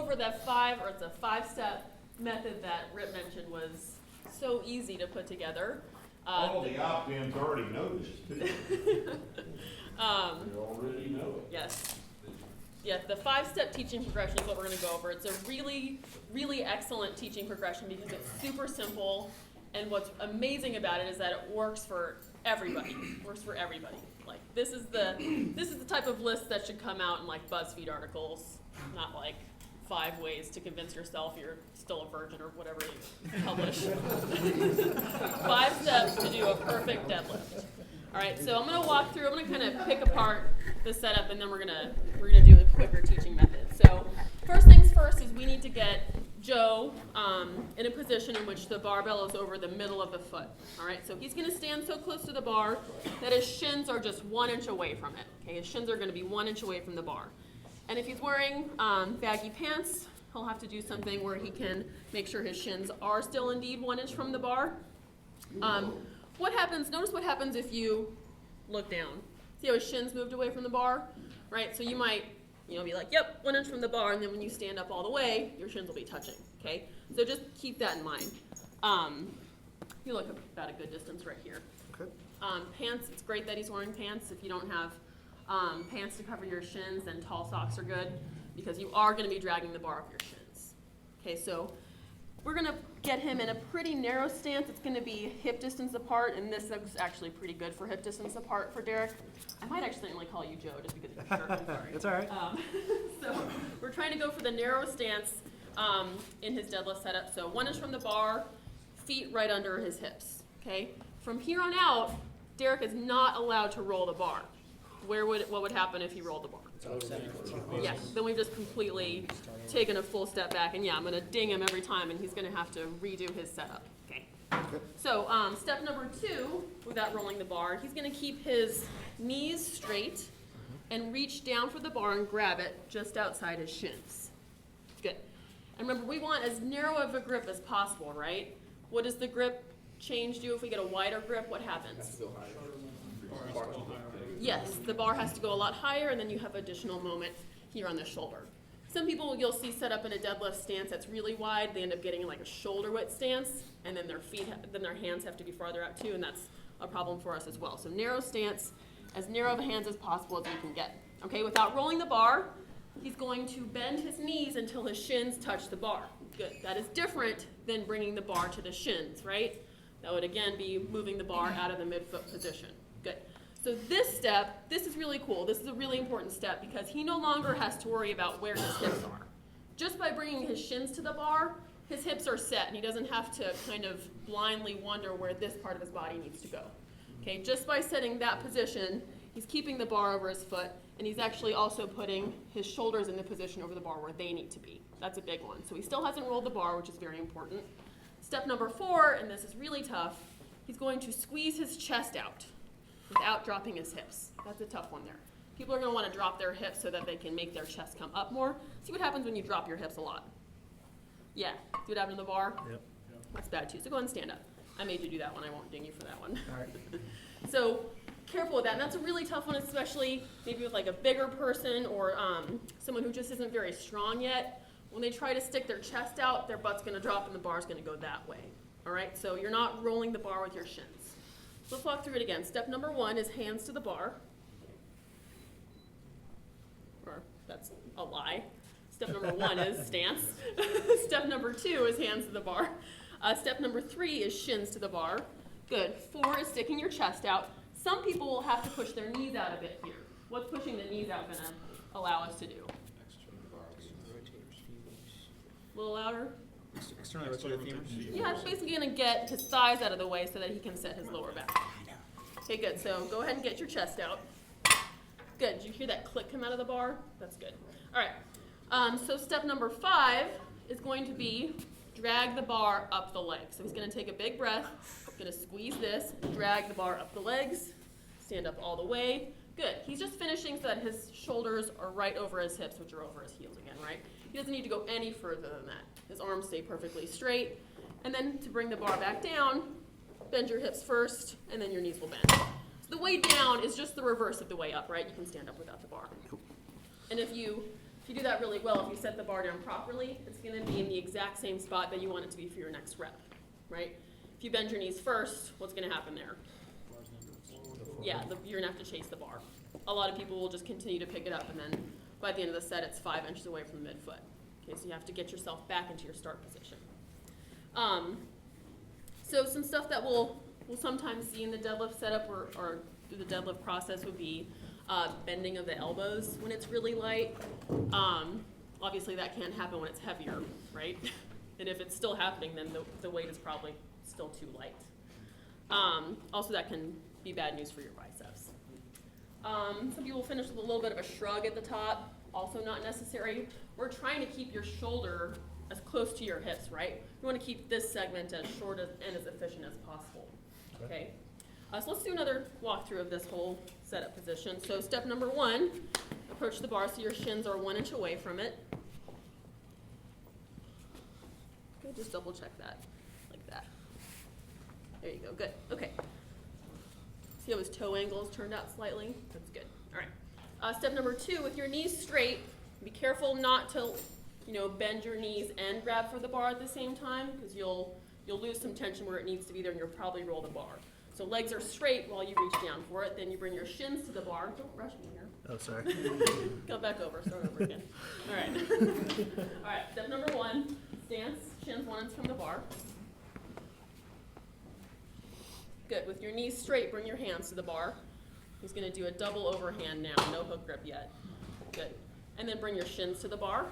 over that it's a 5-step method that Rip mentioned was so easy to put together. All the op-ins already know this too. They already know it. Yes. Yeah, the 5-step teaching progression is what we're going to go over. It's a really, really excellent teaching progression because it's super simple, and what's amazing about it is that it works for everybody. Like this is the type of list that should come out in like BuzzFeed articles, not like 5 ways to convince yourself you're still a virgin or whatever you publish. 5 steps to do a perfect deadlift. All right, so I'm going to walk through. I'm going to kind of pick apart the setup, and then we're gonna do a quicker teaching method. So first things first is we need to get Joe in a position in which the barbell is over the middle of the foot. All right, so he's going to stand so close to the bar that his shins are just 1 inch away from it. Okay, his shins are going to be 1 inch away from the bar. And if he's wearing baggy pants, he'll have to do something where he can make sure his shins are still indeed 1 inch from the bar. Notice what happens if you look down. See how his shins moved away from the bar? Right, so you might be like, yep, 1 inch from the bar, and then when you stand up all the way, your shins will be touching, okay? So just keep that in mind. You look about a good distance right here. Okay. Pants, it's great that he's wearing pants. If you don't have pants to cover your shins, then tall socks are good because you are going to be dragging the bar up your shins. Okay, so we're going to get him in a pretty narrow stance. It's going to be hip distance apart, and this is actually pretty good for hip distance apart for Derek. I might accidentally call you Joe just because you're short. I'm sorry. It's all right. So we're trying to go for the narrow stance in his deadlift setup. So 1 inch from the bar, feet right under his hips. Okay. From here on out, Derek is not allowed to roll the bar. What would happen if he rolled the bar? Yeah, then we've just completely taken a full step back, and yeah, I'm going to ding him every time, and he's going to have to redo his setup. Okay. So step number 2, without rolling the bar, he's going to keep his knees straight and reach down for the bar and grab it just outside his shins. Good. And remember, we want as narrow of a grip as possible, right? What does the grip change do if we get a wider grip? What happens? Yes, the bar has to go a lot higher, and then you have additional moment here on the shoulder. Some people you'll see set up in a deadlift stance that's really wide. They end up getting like a shoulder width stance, and then their hands have to be farther out too, and that's a problem for us as well. So narrow stance, as narrow of hands as possible as you can get. Okay, without rolling the bar, he's going to bend his knees until his shins touch the bar. Good. That is different than bringing the bar to the shins, right? That would again be moving the bar out of the midfoot position. Good. So this step, this is really cool. This is a really important step because he no longer has to worry about where his hips are. Just by bringing his shins to the bar, his hips are set, and he doesn't have to kind of blindly wonder where this part of his body needs to go. Okay, just by setting that position, he's keeping the bar over his foot, and he's actually also putting his shoulders in the position over the bar where they need to be. That's a big one. So he still hasn't rolled the bar, which is very important. Step number 4, and this is really tough, he's going to squeeze his chest out without dropping his hips. That's a tough one there. People are going to want to drop their hips so that they can make their chest come up more. See what happens when you drop your hips a lot. Yeah, see what happened to the bar? Yep. That's bad too, so go ahead and stand up. I made you do that one, I won't ding you for that one. All right. So careful with that, and that's a really tough one, especially maybe with like a bigger person or someone who just isn't very strong yet. When they try to stick their chest out, their butt's going to drop and the bar's going to go that way. All right, so you're not rolling the bar with your shins. Let's walk through it again. Step number 1 is hands to the bar. Or that's a lie. Step number 1 is stance. Step number 2 is hands to the bar. Step number 3 is shins to the bar. Good. 4 is sticking your chest out. Some people will have to push their knees out a bit here. What's pushing the knees out going to allow us to do? A little louder? Externally rotated femurs. Yeah, it's basically going to get his thighs out of the way so that he can set his lower back. Okay, good. So go ahead and get your chest out. Good. Did you hear that click come out of the bar? That's good. All right. So step number 5 is going to be drag the bar up the legs. So he's going to take a big breath. Going to squeeze this, drag the bar up the legs, stand up all the way. Good. He's just finishing so that his shoulders are right over his hips, which are over his heels again, right? He doesn't need to go any further than that. His arms stay perfectly straight. And then to bring the bar back down, bend your hips first, and then your knees will bend. So the way down is just the reverse of the way up, right? You can stand up without the bar. And if you if you do that really well, if you set the bar down properly, it's gonna be in the exact same spot that you want it to be for your next rep, right? If you bend your knees first, what's gonna happen there? Yeah, you're gonna have to chase the bar. A lot of people will just continue to pick it up, and then by the end of the set, it's 5 inches away from the midfoot. Okay, so you have to get yourself back into your start position. So some stuff that we'll sometimes see in the deadlift setup or through the deadlift process would be bending of the elbows when it's really light. Obviously that can't happen when it's heavier, right? And if it's still happening, then the weight is probably still too light. Also, that can be bad news for your biceps. Some people finish with a little bit of a shrug at the top, also not necessary. We're trying to keep your shoulder as close to your hips, right? We want to keep this segment as short and as efficient as possible, okay? So let's do another walkthrough of this whole setup position. So step number 1, approach the bar so your shins are 1 inch away from it. Okay, just double check that, like that. There you go, good, okay. See how his toe angles turned out slightly? That's good, all right. Step number 2, with your knees straight, be careful not to, bend your knees and grab for the bar at the same time, because you'll lose some tension where it needs to be there, and you'll probably roll the bar. So legs are straight while you reach down for it. Then you bring your shins to the bar. Don't rush me here. Oh, sorry. Go back over. Start over again. All right. All right. Step number 1, stance. Shins 1 inch from the bar. Good. With your knees straight, bring your hands to the bar. He's going to do a double overhand now. No hook grip yet. Good. And then bring your shins to the bar.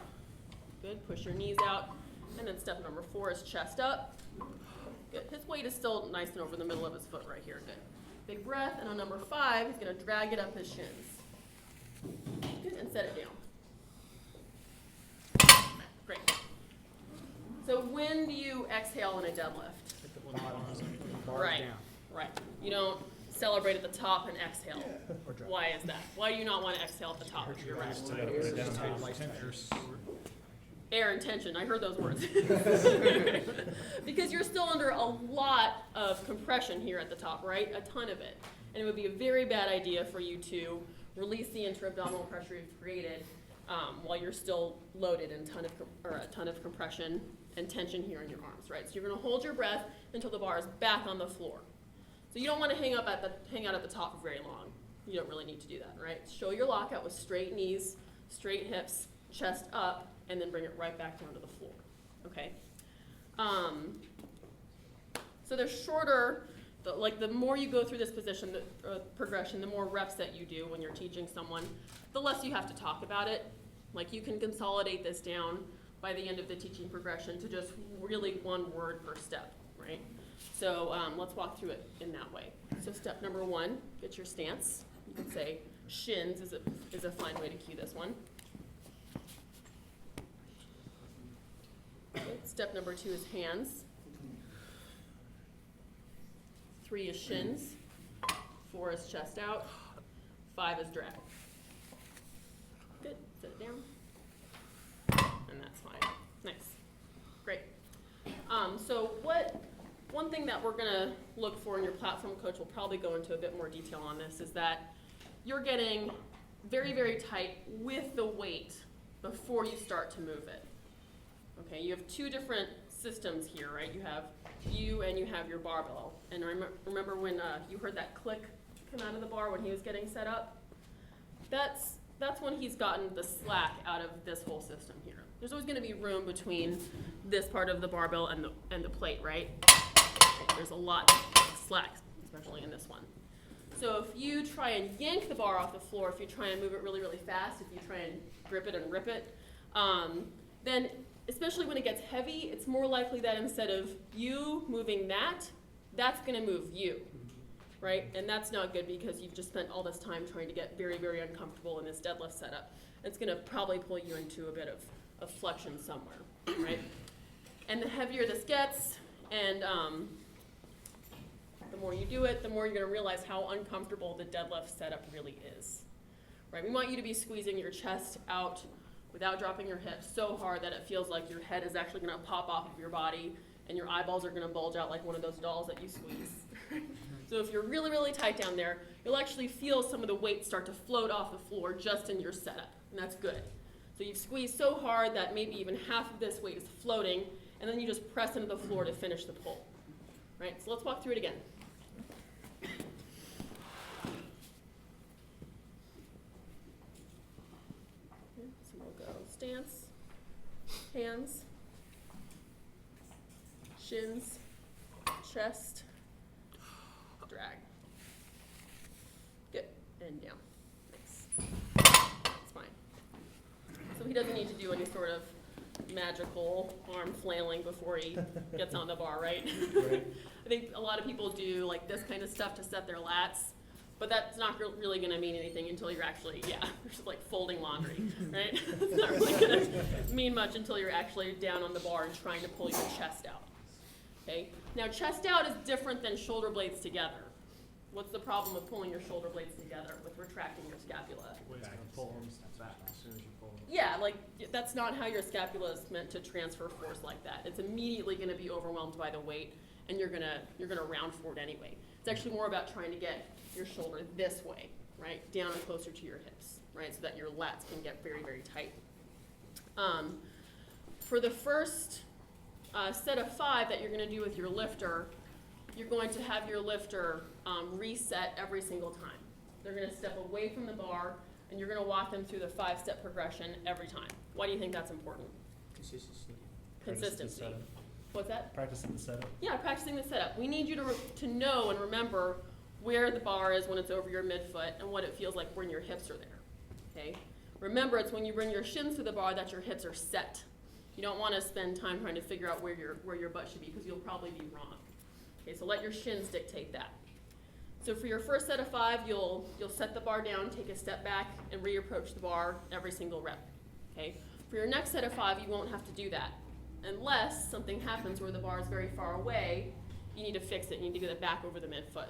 Good. Push your knees out. And then step number 4 is chest up. Good. His weight is still nice and over the middle of his foot right here. Good. Big breath. And on number 5, he's going to drag it up his shins. Good. And set it down. Great. So when do you exhale in a deadlift? Right. Right. You don't celebrate at the top and exhale. Why is that? Why do you not want to exhale at the top of your rep? Air and tension, I heard those words. Because you're still under a lot of compression here at the top, right? A ton of it. And it would be a very bad idea for you to release the intra-abdominal pressure you've created while you're still loaded in a ton of compression and tension here in your arms, right? So you're gonna hold your breath until the bar is back on the floor. So you don't wanna hang out at the top for very long. You don't really need to do that, right? Show your lockout with straight knees, straight hips, chest up, and then bring it right back down to the floor, okay? So they're shorter, the more you go through this position, progression, the more reps that you do when you're teaching someone, the less you have to talk about it. Like you can consolidate this down by the end of the teaching progression to just really 1 word per step, right? So let's walk through it in that way. So step number 1, get your stance. You can say shins is a fine way to cue this one. Okay. Step number 2 is hands. 3 is shins. 4 is chest out. 5 is drag. Good. Set it down. And that's fine. Nice. Great. So one thing that we're going to look for in your platform coach, will probably go into a bit more detail on this, is that you're getting very, very tight with the weight before you start to move it. Okay, you have 2 different systems here, right? You have you and you have your barbell. And remember when you heard that click come out of the bar when he was getting set up? That's when he's gotten the slack out of this whole system here. There's always going to be room between this part of the barbell and the plate, right? There's a lot of slack, especially in this one. So if you try and yank the bar off the floor, if you try and move it really, really fast, if you try and grip it and rip it, then especially when it gets heavy, it's more likely that instead of you moving that's going to move you, right? And that's not good because you've just spent all this time trying to get very, very uncomfortable in this deadlift setup. It's going to probably pull you into a bit of flexion somewhere, right? And the heavier this gets, and the more you do it, the more you're going to realize how uncomfortable the deadlift setup really is, right? We want you to be squeezing your chest out without dropping your hips so hard that it feels like your head is actually going to pop off of your body and your eyeballs are going to bulge out like one of those dolls that you squeeze. So if you're really, really tight down there, you'll actually feel some of the weight start to float off the floor just in your setup, and that's good. So you've squeezed so hard that maybe even half of this weight is floating, and then you just press into the floor to finish the pull. Right, so let's walk through it again. So we'll go stance, hands, shins, chest, drag. Good, and down. Nice. That's fine. So he doesn't need to do any sort of magical arm flailing before he gets on the bar, right? I think a lot of people do like this kind of stuff to set their lats, but that's not really going to mean anything until you're actually, just like folding laundry, right? It's not really going to mean much until you're actually down on the bar and trying to pull your chest out. Okay. Now, chest out is different than shoulder blades together. What's the problem with pulling your shoulder blades together with retracting your scapula? Yeah, like that's not how your scapula is meant to transfer force like that. It's immediately going to be overwhelmed by the weight, and you're gonna round forward anyway. It's actually more about trying to get your shoulder this way, right, down and closer to your hips, right, so that your lats can get very, very tight. For the first set of 5 that you're going to do with your lifter, you're going to have your lifter reset every single time. They're going to step away from the bar, and you're going to walk them through the 5-step progression every time. Why do you think that's important? Consistency. What's that? Practicing the setup. Yeah, practicing the setup. We need you to know and remember where the bar is when it's over your midfoot and what it feels like when your hips are there. Okay? Remember, it's when you bring your shins to the bar that your hips are set. You don't want to spend time trying to figure out where your butt should be because you'll probably be wrong. Okay, so let your shins dictate that. So for your first set of 5, you'll set the bar down, take a step back, and reapproach the bar every single rep. Okay? For your next set of 5, you won't have to do that. Unless something happens where the bar is very far away, you need to fix it. You need to get it back over the midfoot.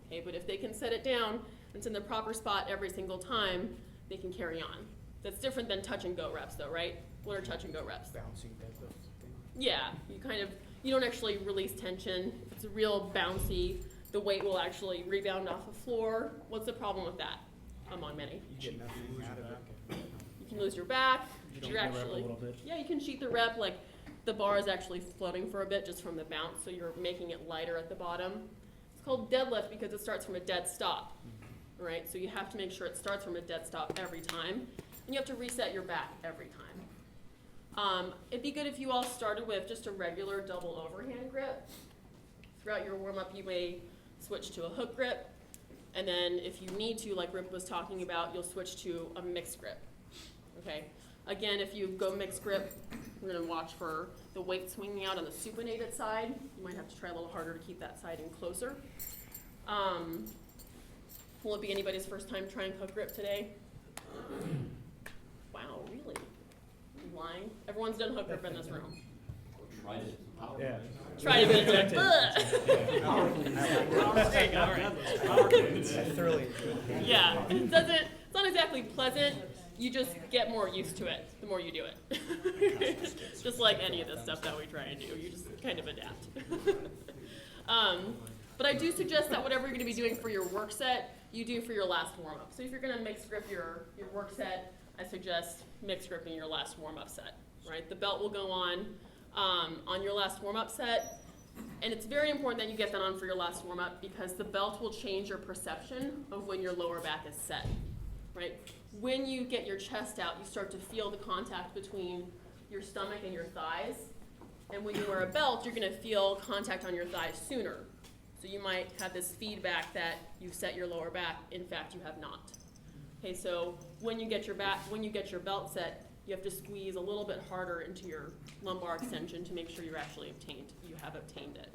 Okay? But if they can set it down, and it's in the proper spot every single time, they can carry on. That's different than touch and go reps though, right? What are touch and go reps? Bouncing deadlift. Yeah, you don't actually release tension. If it's a real bouncy, the weight will actually rebound off the floor. What's the problem with that among many? You get nothing out of it. You can lose your back. You You're actually, yeah, you can cheat the rep. Like the bar is actually floating for a bit just from the bounce, so you're making it lighter at the bottom. It's called deadlift because it starts from a dead stop, right? So you have to make sure it starts from a dead stop every time, and you have to reset your back every time. It'd be good if you all started with just a regular double overhand grip. Throughout your warm-up, you may switch to a hook grip, and then if you need to, like Rip was talking about, you'll switch to a mixed grip, okay? Again, if you go mixed grip, we're gonna watch for the weight swinging out on the supinated side. You might have to try a little harder to keep that side in closer. Will it be anybody's first time trying hook grip today? Wow, really? You lying? Everyone's done hook grip in this room. Tried it. Yeah. Try it a bit. There you go, all right. I thoroughly enjoyed it. Yeah, it's not exactly pleasant. You just get more used to it the more you do it. Just like any of the stuff that we try and do, you just kind of adapt. But I do suggest that whatever you're going to be doing for your work set, you do for your last warm-up. So if you're going to mix grip your work set, I suggest mix gripping your last warm-up set. Right? The belt will go on your last warm-up set, and it's very important that you get that on for your last warm-up because the belt will change your perception of when your lower back is set. Right? When you get your chest out, you start to feel the contact between your stomach and your thighs. And when you wear a belt, you're going to feel contact on your thighs sooner. So you might have this feedback that you've set your lower back. In fact, you have not. Okay, so when you get your belt set, you have to squeeze a little bit harder into your lumbar extension to make sure you have obtained it.